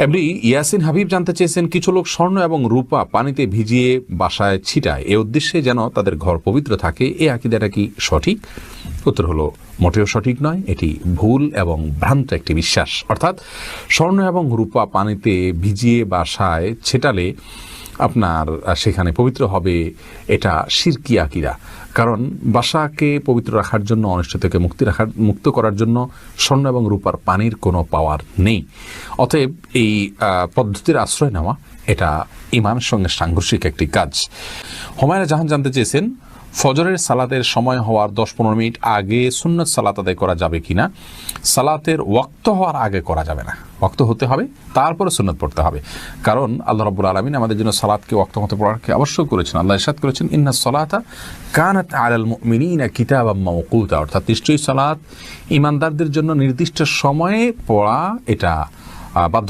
এমনি ইয়াসিন হাবিব জানতে চেয়েছেন, কিছু লোক স্বর্ণ এবং রূপা পানিতে ভিজিয়ে বাসায় ছিটায় এ উদ্দেশ্যে যেন তাদের ঘর পবিত্র থাকে, এই আকীদাটা কি সঠিক? উত্তর হলো মোটেও সঠিক নয়, এটি ভুল এবং ভ্রান্ত একটি বিশ্বাস। অর্থাৎ স্বর্ণ এবং রূপা পানিতে ভিজিয়ে বাসায় ছেটালে আপনার সেখানে পবিত্র হবে, এটা শিরকি আকীদা। কারণ বাসাকে পবিত্র রাখার জন্য, অনিষ্ট থেকে মুক্ত করার জন্য স্বর্ণ এবং রূপার পানির কোনো পাওয়ার নেই। অতএব এই পদ্ধতির আশ্রয় নেওয়া এটা ঈমানের সঙ্গে সাংঘর্ষিক একটি কাজ। হুমায়রা জাহান জানতে চেয়েছেন, ফজরের সালাতের সময় হওয়ার 10-15 মিনিট আগে সুন্নত সালাত আদায় করা যাবে কিনা? সালাতের ওয়াক্ত হওয়ার আগে করা যাবে না, ওয়াক্ত হতে হবে তারপরে সুন্নত পড়তে হবে। কারণ আল্লাহ রাব্বুল আলামিন আমাদের জন্য সালাতকে ওয়াক্ত মতো পড়াকে আবশ্যক করেছেন। আল্লাহ ইরশাদ করেছেন, ইন্নাস সালাতা কানাত আলাল মুমিনিনা কিতাবাম মাওকুতা। অর্থাৎ নিশ্চয়ই সালাত ঈমানদারদের জন্য নির্দিষ্ট সময়ে পড়া এটা বাধ্য।